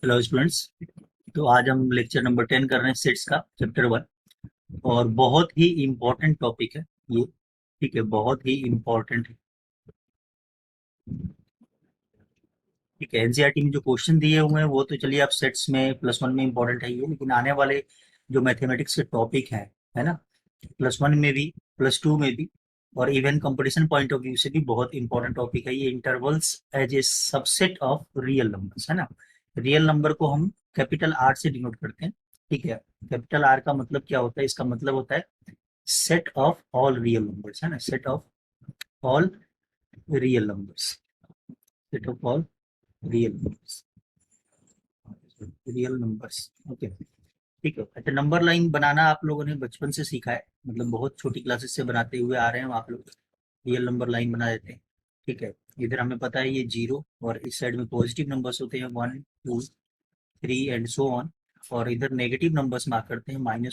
Hello students. तो आज हम लेक्चर नंबर 10 कर रहे हैं सेट्स का चैप्टर 1। और बहुत ही इम्पोर्टेंट टॉपिक है ये। ठीक है, बहुत ही इम्पोर्टेंट है। ठीक है, एनसीईआरटी में जो क्वेश्चन दिए हुए हैं वो तो चलिए आप सेट्स में +1 में इम्पोर्टेंट है ये, लेकिन आने वाले जो मैथमेटिक्स के टॉपिक हैं, है ना, +1 में भी, +2 में भी, और even competition point of view से भी बहुत इंपॉर्टेंट टॉपिक है ये। Intervals as a subset of real numbers, है ना। रियल नंबर को हम कैपिटल आर से डिनोट करते हैं। ठीक है, कैपिटल आर का मतलब क्या होता है? इसका मतलब होता है set of all real numbers, है ना, set of all real numbers, set of all real numbers, real numbers. Okay, ठीक है। अच्छा, नंबर लाइन बनाना आप लोगों ने बचपन से सीखा है, मतलब बहुत छोटी क्लासेस से बनाते हुए आ रहे हैं आप लोग। रियल नंबर लाइन बना देते हैं। ठीक है, इधर हमें पता है ये जीरो, और इस साइड में पॉजिटिव नंबर्स होते हैं 1 2 3 एंड सो ऑन। और इधर नेगेटिव नंबर्स मार्क करते हैं -1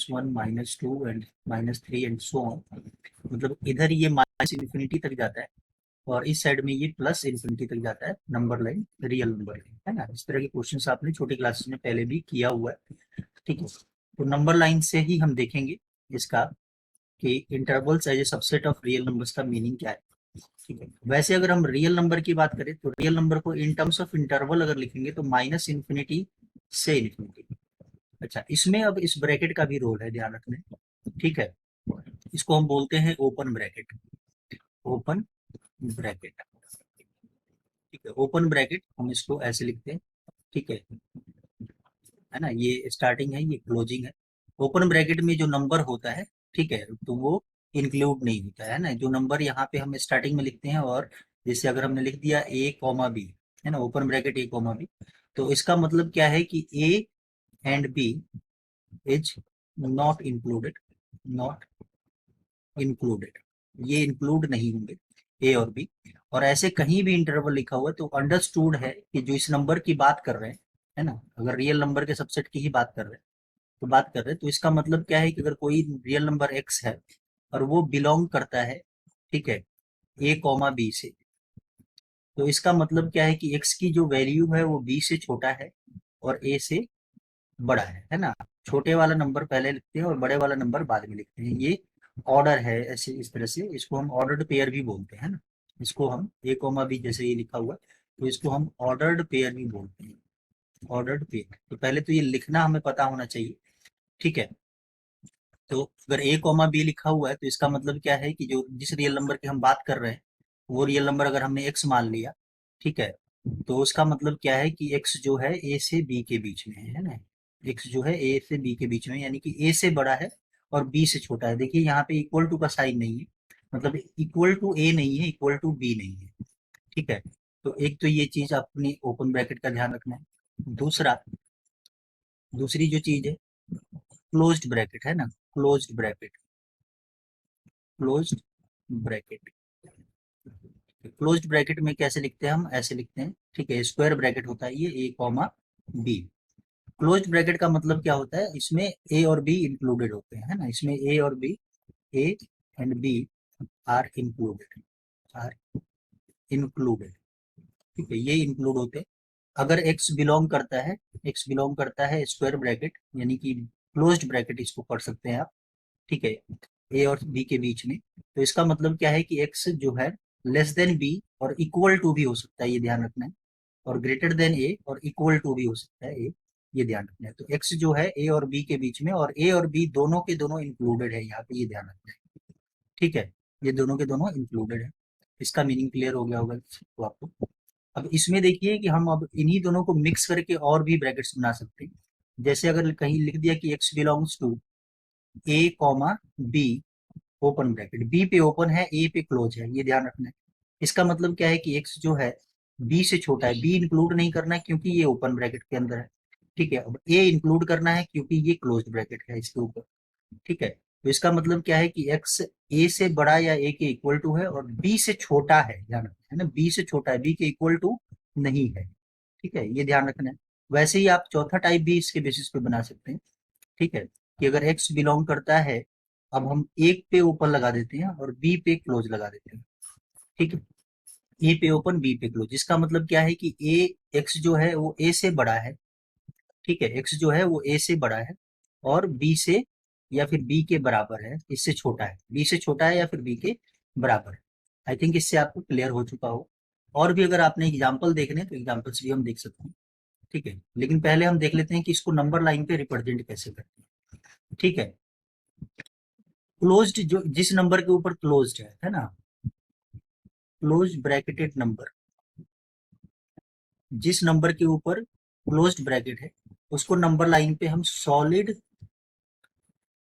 -2 एंड -3 एंड सो ऑन। मतलब इधर ये माइनस इन्फिनिटी तक जाता है, और इस साइड में ये प्लस इन्फिनिटी तक जाता है। Number line, real number line, है ना। इस तरह के क्वेश्चन आपने छोटी क्लासेस में पहले भी किया हुआ है। ठीक है, तो नंबर लाइन से ही हम देखेंगे इसका कि intervals as a subset of real numbers का मीनिंग क्या है। ठीक है, वैसे अगर हम रियल नंबर की बात करें तो रियल नंबर को इन टर्म्स ऑफ इंटरवल अगर लिखेंगे तो माइनस इन्फिनिटी से इन्फिनिटी। अच्छा, इसमें अब इस ब्रैकेट का भी रोल है, ध्यान रखना है। ठीक है, इसको हम बोलते हैं ओपन ब्रैकेट, ओपन ब्रैकेट। ठीक है, ओपन ब्रैकेट हम इसको ऐसे लिखते हैं। ठीक है ना, ये स्टार्टिंग है, ये क्लोजिंग है। ओपन ब्रैकेट में जो नंबर होता है, ठीक है, तो वो इंक्लूड नहीं होता है ना। जो नंबर यहाँ पे हम स्टार्टिंग में लिखते हैं, और जैसे अगर हमने लिख दिया A, B, है ना, ओपन ब्रैकेट A, B, तो इसका मतलब क्या है कि A and B is not included, not included, ये इंक्लूड नहीं होंगे ए और बी। और ऐसे कहीं भी इंटरवल लिखा हुआ है तो अंडरस्टूड है कि जो इस नंबर की बात कर रहे हैं, है ना, अगर रियल नंबर के सबसेट की ही बात कर रहे हैं तो इसका मतलब क्या है कि अगर कोई रियल नंबर एक्स है और वो बिलोंग करता है, ठीक है, A, B से, तो इसका मतलब क्या है कि एक्स की जो वैल्यू है वो बी से छोटा है और ए से बड़ा है ना। छोटे वाला नंबर पहले लिखते हैं और बड़े वाला नंबर बाद में लिखते हैं, ये ऑर्डर है। ऐसे इस तरह से इसको हम ऑर्डर्ड पेयर भी बोलते हैं ना। इसको हम A, B जैसे ये लिखा हुआ है, तो इसको हम ऑर्डर्ड पेयर भी बोलते हैं, ऑर्डर्ड पेयर। तो पहले तो ये लिखना हमें पता होना चाहिए। ठीक है, तो अगर A, B लिखा हुआ है तो इसका मतलब क्या है कि जो जिस रियल नंबर की हम बात कर रहे हैं वो रियल नंबर अगर हमने एक्स मान लिया, ठीक है, तो उसका मतलब क्या है कि एक्स जो है ए से बी के बीच में है ना। एक्स जो है ए से बी के बीच में, यानी कि ए से बड़ा है और बी से छोटा है। देखिए यहाँ पे इक्वल टू का साइन नहीं है, मतलब इक्वल टू ए नहीं है, इक्वल टू बी नहीं है। ठीक है, तो एक तो ये चीज अपनी ओपन ब्रैकेट का ध्यान रखना है। दूसरी जो चीज है, क्लोज्ड ब्रैकेट, है ना, closed bracket, closed bracket. Closed bracket में कैसे लिखते हैं? हम ऐसे लिखते हैं, ठीक है, स्क्वायर ब्रैकेट होता है ये A, B। क्लोज्ड ब्रैकेट का मतलब क्या होता है? इसमें ए और बी इंक्लूडेड होते हैं, है ना, इसमें ए और B, A and B are included, are included. ठीक है, ये इंक्लूड होते हैं। अगर एक्स बिलोंग करता है, एक्स बिलोंग करता है स्क्वायर ब्रैकेट, यानी कि क्लोज्ड ब्रैकेट इसको पढ़ सकते हैं आप। ठीक है, ए और बी के बीच में, तो इसका मतलब क्या है कि एक्स जो है लेस देन बी और इक्वल टू भी हो सकता है, ये ध्यान रखना है। और ग्रेटर देन ए और इक्वल टू भी हो सकता है ए, ये ध्यान रखना है। तो एक्स जो है ए और बी के बीच में, और ए और बी दोनों के दोनों इंक्लूडेड है यहाँ पे, ये ध्यान रखना है। ठीक है, ये दोनों के दोनों इंक्लूडेड है। इसका मीनिंग क्लियर हो गया होगा तो आपको। अब इसमें देखिए कि हम अब इन्हीं दोनों को मिक्स करके और भी ब्रैकेट्स बना सकते हैं। जैसे अगर कहीं लिख दिया कि X belongs to A, B, open bracket, B पे ओपन है, ए पे क्लोज है, ये ध्यान रखना है। इसका मतलब क्या है कि एक्स जो है बी से छोटा है, बी इंक्लूड नहीं करना है क्योंकि ये ओपन ब्रैकेट के अंदर है। ठीक है, अब ए इंक्लूड करना है क्योंकि ये क्लोज्ड ब्रैकेट है इसके ऊपर। ठीक है, तो इसका मतलब क्या है कि एक्स ए से बड़ा या ए के इक्वल टू है और बी से छोटा है, ध्यान रखना है ना, बी से छोटा है, बी के इक्वल टू नहीं है। ठीक है, ये ध्यान रखना है। वैसे ही आप चौथा टाइप भी इसके बेसिस पे बना सकते हैं। ठीक है, कि अगर एक्स बिलोंग करता है, अब हम एक पे ओपन लगा देते हैं और बी पे क्लोज लगा देते हैं। ठीक है, ए पे ओपन बी पे क्लोज, इसका मतलब क्या है कि ए एक्स जो है वो ए से बड़ा है ठीक है, x जो है वो a से बड़ा है और b से या फिर b के बराबर है, इससे छोटा है, b से छोटा है या फिर b के बराबर है। आई थिंक इससे आपको क्लियर हो चुका हो। और भी अगर आपने एग्जाम्पल देखने हैं तो एग्जाम्पल्स भी हम देख सकते हैं। ठीक है, लेकिन पहले हम देख लेते हैं कि इसको नंबर लाइन पे रिप्रेजेंट कैसे करते हैं। ठीक है, क्लोज्ड जो जिस नंबर के ऊपर क्लोज्ड है ना, क्लोज ब्रैकेटेड नंबर, जिस नंबर के ऊपर क्लोज्ड ब्रैकेट है उसको नंबर लाइन पे हम सॉलिड,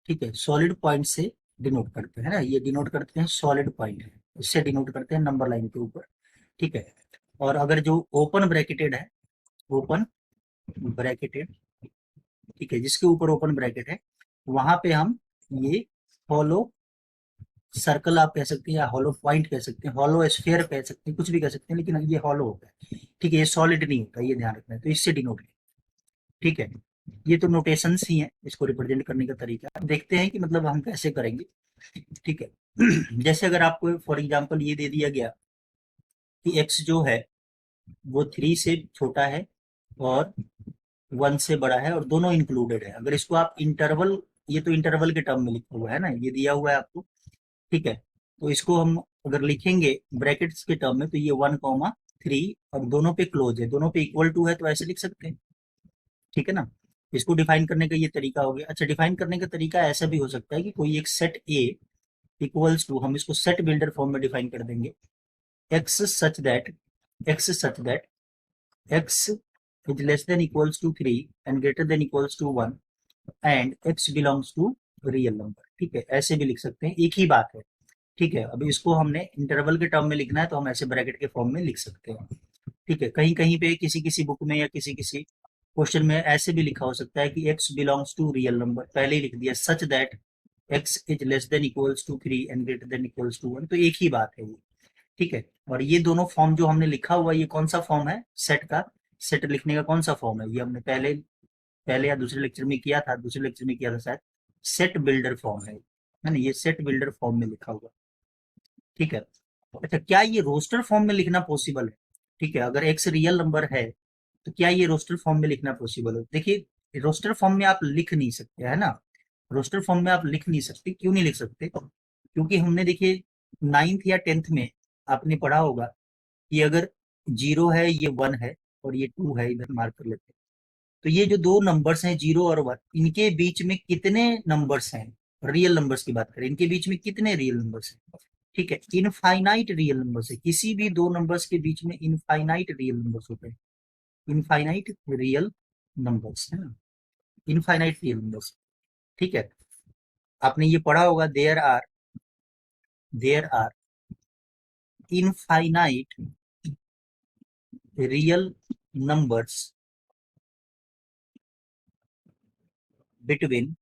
ठीक है, सॉलिड पॉइंट से डिनोट करते हैं ना, ये डिनोट करते हैं सॉलिड पॉइंट है, इससे डिनोट करते हैं नंबर लाइन के ऊपर। ठीक है, और अगर जो ओपन ब्रैकेटेड है, ओपन ब्रैकेटेड, ठीक है, जिसके ऊपर ओपन ब्रैकेट है वहां पे हम ये हॉलो सर्कल आप कह सकते हैं या हॉलो पॉइंट कह सकते हैं, हॉलो स्फीयर कह सकते हैं, कुछ भी कह सकते हैं, लेकिन ये हॉलो होता है। ठीक है, ये सॉलिड नहीं होता, ये ध्यान रखना है, तो इससे डिनोट है। ठीक है, ये तो नोटेशंस ही हैं इसको रिप्रेजेंट करने का तरीका। देखते हैं कि मतलब हम कैसे करेंगे। ठीक है, जैसे अगर आपको फॉर एग्जांपल ये दे दिया गया कि x जो है वो 3 से छोटा है और 1 से बड़ा है और दोनों इंक्लूडेड है, अगर इसको आप इंटरवल, ये तो इंटरवल के टर्म में लिखा हुआ है ना, ये दिया हुआ है आपको। ठीक है, तो इसको हम अगर लिखेंगे ब्रैकेट्स के टर्म में तो ये 1,3 और दोनों पे क्लोज है, दोनों पे इक्वल टू है, तो ऐसे लिख सकते हैं। ठीक है ना, इसको डिफाइन करने का ये तरीका हो गया। अच्छा, डिफाइन करने का तरीका ऐसा भी हो सकता है कि कोई एक सेट ए इक्वल्स टू, हम इसको सेट बिल्डर फॉर्म में डिफाइन कर देंगे, X such that, X such that X is less than equals to 3 and greater than equals to 1 and X belongs to real number. ठीक है, ऐसे भी लिख सकते हैं, एक ही बात है। ठीक है, अभी इसको हमने इंटरवल के टर्म में लिखना है तो हम ऐसे ब्रैकेट के फॉर्म में लिख सकते हैं। ठीक है, कहीं कहीं पे किसी किसी बुक में या किसी किसी क्वेश्चन में ऐसे भी लिखा हो सकता है कि x belongs to real number, पहले ही लिख दिया such that x is less than equals to 3 and greater than equals to 1, तो एक ही बात है ये। ठीक है, और ये दोनों फॉर्म जो हमने लिखा हुआ है ये कौन सा फॉर्म है, सेट का, सेट लिखने का कौन सा फॉर्म है, ये हमने पहले पहले या दूसरे लेक्चर में किया था, दूसरे लेक्चर में किया था शायद, सेट बिल्डर फॉर्म है ना, ये सेट बिल्डर फॉर्म में लिखा हुआ। ठीक है, अच्छा, क्या ये रोस्टर फॉर्म में लिखना पॉसिबल है? ठीक है, अगर एक्स रियल नंबर है तो क्या ये रोस्टर फॉर्म में लिखना पॉसिबल है? देखिए, रोस्टर फॉर्म में आप लिख नहीं सकते, है ना, रोस्टर फॉर्म में आप लिख नहीं सकते, क्यों नहीं लिख सकते? क्योंकि हमने देखिए 9th या 10th में आपने पढ़ा होगा कि अगर 0 है, ये 1 है और ये 2 है, इधर मार्क कर लेते हैं, तो ये जो दो नंबर्स हैं 0 और 1, इनके बीच में कितने नंबर्स हैं, रियल नंबर्स की बात करें, इनके बीच में कितने रियल नंबर्स हैं? ठीक है, इनफाइनाइट रियल नंबर्स है, किसी भी दो नंबर्स के बीच में इनफाइनाइट रियल नंबर्स होते हैं, इनफाइनाइट रियल नंबर्स, है ना, इनफाइनाइट रियल नंबर्स। ठीक है, आपने ये पढ़ा होगा, there are infinite real numbers between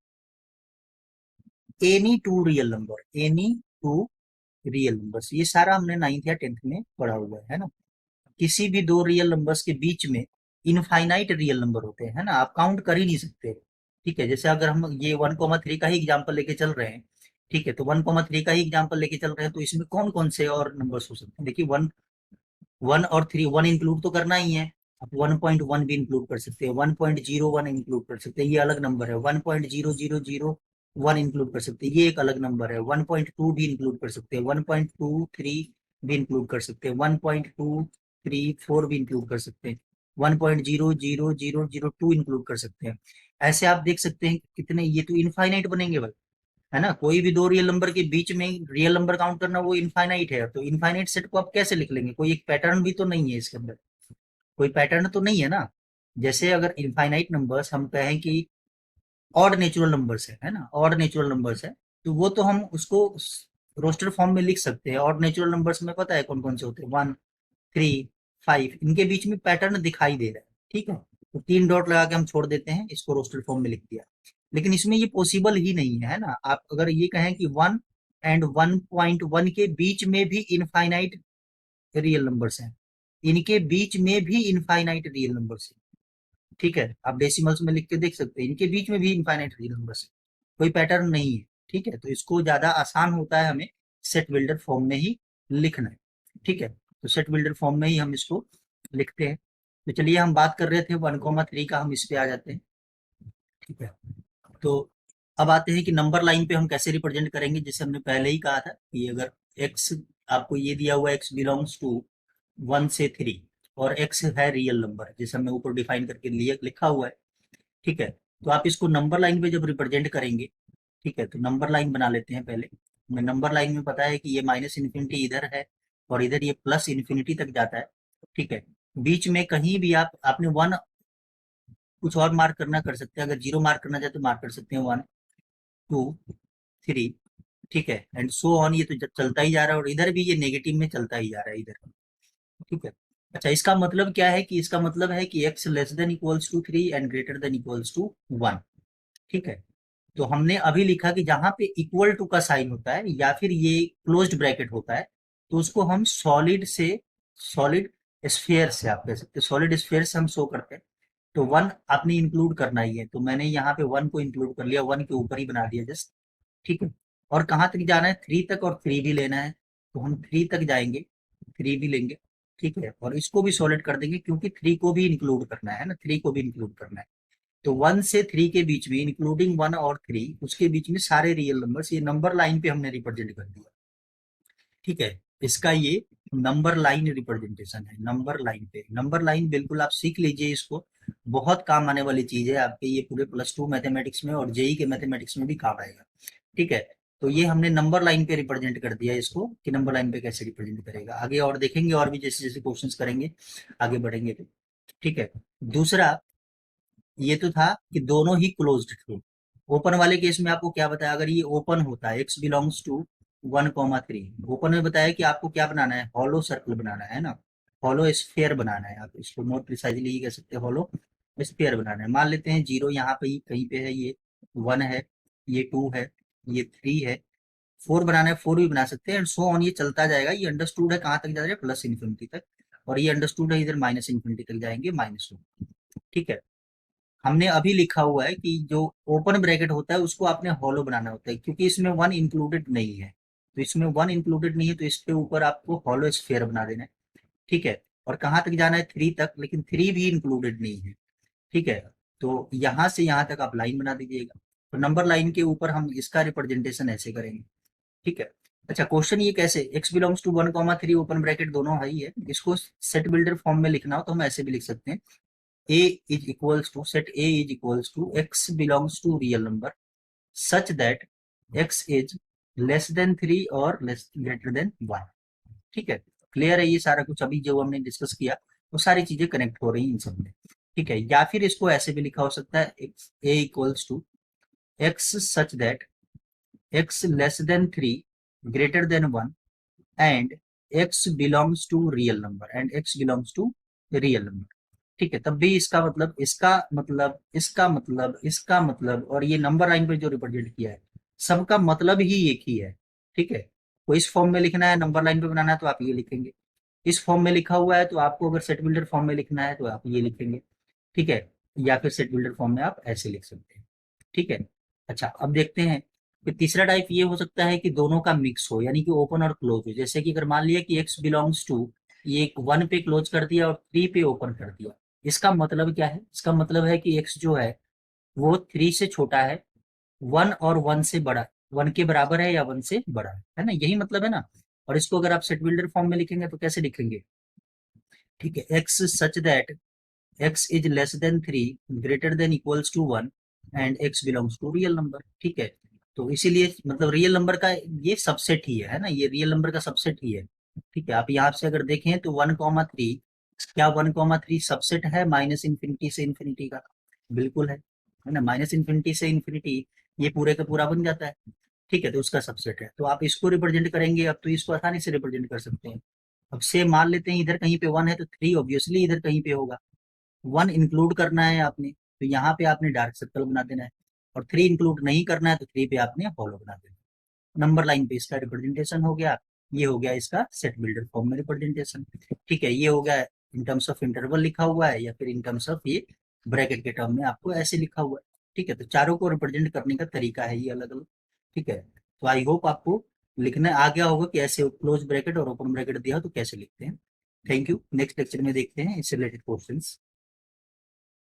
any two real number, any two real numbers, ये सारा हमने 9th या 10th में पढ़ा हुआ है ना। किसी भी दो रियल नंबर्स के बीच में इनफाइनाइट रियल नंबर होते हैं, है ना, आप काउंट कर ही नहीं सकते। ठीक है, जैसे अगर हम ये 1,3 का ही एग्जांपल लेके चल रहे हैं, ठीक है, तो 1,3 का ही एग्जांपल लेके चल रहे हैं, तो इसमें कौन कौन से और नंबर्स हो सकते हैं? देखिए, वन, वन और थ्री, वन इंक्लूड तो करना ही है, आप 1.1 भी इंक्लूड कर सकते हैं, 1.01 इंक्लूड कर सकते हैं, ये अलग नंबर है, 1.0001 इंक्लूड कर सकते हैं, ये एक अलग नंबर है, 1.2 भी इंक्लूड कर सकते हैं, 1.23 भी इंक्लूड कर सकते हैं, 1.234 भी इंक्लूड कर सकते हैं, 1.00002 इंक्लूड कर सकते हैं। ऐसे आप देख सकते हैं कितने, ये तो इनफाइनाइट बनेंगे भाई, है ना, कोई भी दो रियल नंबर के बीच में रियल नंबर काउंट करना वो इनफाइनाइट है, तो इनफाइनाइट सेट को आप कैसे लिख लेंगे? कोई एक पैटर्न भी तो नहीं है इसके अंदर, कोई पैटर्न तो नहीं है ना। जैसे अगर इनफाइनाइट नंबर्स हम कहें कि ऑड नेचुरल नंबर्स है ना, ऑड नेचुरल नंबर्स है, तो वो तो हम उसको रोस्टर फॉर्म में लिख सकते हैं। ऑड नेचुरल नंबर्स में पता है कौन कौन से होते हैं, 1, 3, 5, इनके बीच में पैटर्न दिखाई दे रहा है। ठीक है, तो 3 डॉट लगा के हम छोड़ देते हैं, इसको रोस्टर फॉर्म में लिख दिया, लेकिन इसमें ये पॉसिबल ही नहीं है ना। आप अगर ये कहें कि 1 एंड 1.1 के बीच में भी इनफाइनाइट रियल नंबर्स हैं, इनके बीच में भी इनफाइनाइट रियल नंबर्स हैं, ठीक है, आप डेसिमल्स में लिख के देख सकते हैं, इनके बीच में भी इनफाइनाइट रियल नंबर्स है, कोई पैटर्न नहीं है। ठीक है, तो इसको ज्यादा आसान होता है हमें सेट बिल्डर फॉर्म में ही लिखना है। ठीक है, तो सेट बिल्डर फॉर्म में ही हम इसको लिखते हैं। तो चलिए, हम बात कर रहे थे 1,3 का, हम इस पे आ जाते हैं। ठीक है। तो अब आते हैं कि नंबर लाइन पे हम कैसे रिप्रेजेंट करेंगे। जैसे हमने पहले ही कहा था कि अगर एक्स, आपको ये दिया हुआ एक्स बिलोंग्स टू 1 से 3 और एक्स है रियल नंबर, जैसे हमने ऊपर डिफाइन करके लिए लिखा हुआ है। ठीक है, तो आप इसको नंबर लाइन पे जब रिप्रेजेंट करेंगे, ठीक है, तो नंबर लाइन बना लेते हैं पहले। हमें नंबर लाइन में पता है कि ये माइनस इन्फिनिटी इधर है और इधर ये प्लस इन्फिनिटी तक जाता है। ठीक है, बीच में कहीं भी आपने वन कुछ और मार्क करना कर सकते हैं, अगर जीरो मार्क करना चाहे तो मार्क कर सकते हैं 1 2 3। ठीक है, एंड सो ऑन, ये तो चलता ही जा रहा है और इधर भी ये नेगेटिव में चलता ही जा रहा है इधर। ठीक है। अच्छा, इसका मतलब क्या है कि इसका मतलब है कि x less than equals to 3 and greater than equals to 1। ठीक है, तो हमने अभी लिखा कि जहां पे इक्वल टू का साइन होता है या फिर ये क्लोज्ड ब्रैकेट होता है, तो उसको हम सॉलिड स्फेयर से, आप कह सकते हैं सॉलिड स्फेयर से हम शो करते हैं। तो वन आपने इंक्लूड करना ही है, तो मैंने यहाँ पे वन को इंक्लूड कर लिया, वन के ऊपर ही बना दिया जस्ट। ठीक है, और कहाँ तक जाना है, 3 तक, और 3 भी लेना है, तो हम 3 तक जाएंगे, 3 भी लेंगे। ठीक है, और इसको भी सॉलिड कर देंगे क्योंकि 3 को भी इंक्लूड करना है ना, 3 को भी इंक्लूड करना है। तो 1 से 3 के बीच में, इंक्लूडिंग 1 और 3, उसके बीच में सारे रियल नंबर्स, ये नंबर लाइन पे हमने रिप्रेजेंट कर दिया। ठीक है, इसका ये नंबर लाइन रिप्रेजेंटेशन है। नंबर लाइन पे, नंबर लाइन बिल्कुल आप सीख लीजिए इसको, बहुत काम आने वाली चीज है आपके ये पूरे +2 मैथमेटिक्स में और जेई के मैथमेटिक्स में भी काम आएगा। ठीक है, तो ये हमने नंबर लाइन पे रिप्रेजेंट कर दिया इसको, कि नंबर लाइन पे कैसे रिप्रेजेंट करेगा। आगे और देखेंगे, और भी जैसे जैसे क्वेश्चंस करेंगे आगे बढ़ेंगे तो। ठीक है, दूसरा ये तो था कि दोनों ही क्लोज्ड थे। ओपन वाले केस में आपको क्या बताया, अगर ये ओपन होता है x बिलोंग्स टू 1 3, ओपन में बताया कि आपको क्या बनाना है, हॉलो सर्कल बनाना है ना, हॉलो स्फेयर बनाना है। आप इसको मोर प्रिसाइजली ये कह सकते हैं, हॉलो स्फेयर बनाना है। मान लेते हैं जीरो यहाँ पे ही कहीं पे है, ये 1 है, ये 2 है, ये 3 है, 4 बनाना है, 4 भी बना सकते हैं, एंड सो ऑन, ये चलता जाएगा। ये अंडरस्टूड है, कहाँ तक जा रहा है, प्लस इन्फिनिटी तक, और ये अंडरस्टूड है, इधर माइनस इन्फिनिटी तक जाएंगे, -1। ठीक है, हमने अभी लिखा हुआ है कि जो ओपन ब्रैकेट होता है उसको आपने हॉलो बनाना होता है, क्योंकि इसमें वन इंक्लूडेड नहीं है। तो इसमें वन इंक्लूडेड नहीं है, तो इसके ऊपर आपको हॉलो स्फेयर बना देना है। ठीक है, और कहाँ तक जाना है, 3 तक, लेकिन 3 भी इंक्लूडेड नहीं है। ठीक है, तो यहाँ से यहाँ तक आप लाइन बना दीजिएगा। तो नंबर लाइन के ऊपर हम इसका रिप्रेजेंटेशन ऐसे करेंगे। ठीक है, अच्छा, क्वेश्चन ये कैसे, x belongs to 1 3 open bracket दोनों है ही है, इसको सेट बिल्डर फॉर्म में लिखना हो तो हम ऐसे भी लिख सकते हैं, a is equals to, set a is equals to x belongs to real number such that x is less than 3 और less greater than 1। ठीक है, क्लियर है ये सारा कुछ, अभी जो हमने डिस्कस किया वो सारी चीजें कनेक्ट हो रही हैं इन सब में। ठीक है, या फिर इसको ऐसे भी लिखा हो सकता है, a equals to x such that x less than 3 greater than 1 and x belongs to real number, and x belongs to real number. ठीक है, तब भी इसका मतलब, इसका मतलब और ये नंबर लाइन पे जो रिप्रेजेंट किया है, सबका मतलब ही एक ही है। ठीक है, तो इस फॉर्म में लिखना है, नंबर लाइन पे बनाना है तो आप ये लिखेंगे। इस फॉर्म में लिखा हुआ है तो आपको अगर सेट बिल्डर फॉर्म में लिखना है तो आप ये लिखेंगे। ठीक है, या फिर सेट बिल्डर फॉर्म में आप ऐसे लिख सकते हैं। ठीक है, अच्छा, अब देखते हैं कि तीसरा टाइप ये हो सकता है कि दोनों का मिक्स हो, यानी कि ओपन और क्लोज हो। जैसे कि अगर मान लिया कि x बिलोंग्स टू, ये 1 पे क्लोज कर दिया और 3 पे ओपन कर दिया। इसका मतलब क्या है, इसका मतलब है कि x जो है वो 3 से छोटा है, 1 और 1 से बड़ा, 1 के बराबर है या 1 से बड़ा है ना, यही मतलब है ना। और इसको अगर आप सेट बिल्डर फॉर्म में लिखेंगे तो कैसे लिखेंगे, ठीक है, x such that x is less than 3 greater than equals to 1 and x belongs to real number. ठीक है, तो इसीलिए मतलब रियल नंबर का ये सबसेट ही है ना, ये रियल नंबर का सबसेट ही है। ठीक है, आप यहाँ से अगर देखें तो 1 3, क्या 1 3 सबसेट है माइनस इन्फिनिटी से इन्फिनिटी का, बिल्कुल है ना, माइनस इन्फिनिटी से इन्फिनिटी ये पूरे का पूरा बन जाता है। ठीक है, तो उसका सबसेट है, तो आप इसको रिप्रेजेंट करेंगे, अब तो इसको आसानी से रिप्रेजेंट कर सकते हैं। अब से मान लेते हैं इधर कहीं पे 1 है तो 3 ऑब्वियसली इधर कहीं पे होगा। 1 इंक्लूड करना है आपने तो यहाँ पे आपने डार्क सर्कल बना देना है, और 3 इंक्लूड नहीं करना है तो 3 पे आपने हॉलो बना देना है। नंबर लाइन पे इसका रिप्रेजेंटेशन हो गया। ये हो गया इसका सेट बिल्डर फॉर्म में रिप्रेजेंटेशन। ठीक है, ये हो गया इन टर्म्स ऑफ इंटरवल लिखा हुआ है, या फिर इन टर्म्स ऑफ ये ब्रैकेट के टर्म में आपको ऐसे लिखा हुआ है। ठीक है, तो चारों को रिप्रेजेंट करने का तरीका है ये अलग अलग। ठीक है, तो आई होप आपको लिखना आ गया होगा कि ऐसे क्लोज ब्रैकेट और ओपन ब्रैकेट दिया हो तो कैसे लिखते हैं। थैंक यू, नेक्स्ट लेक्चर में देखते हैं इससे रिलेटेड क्वेश्चंस।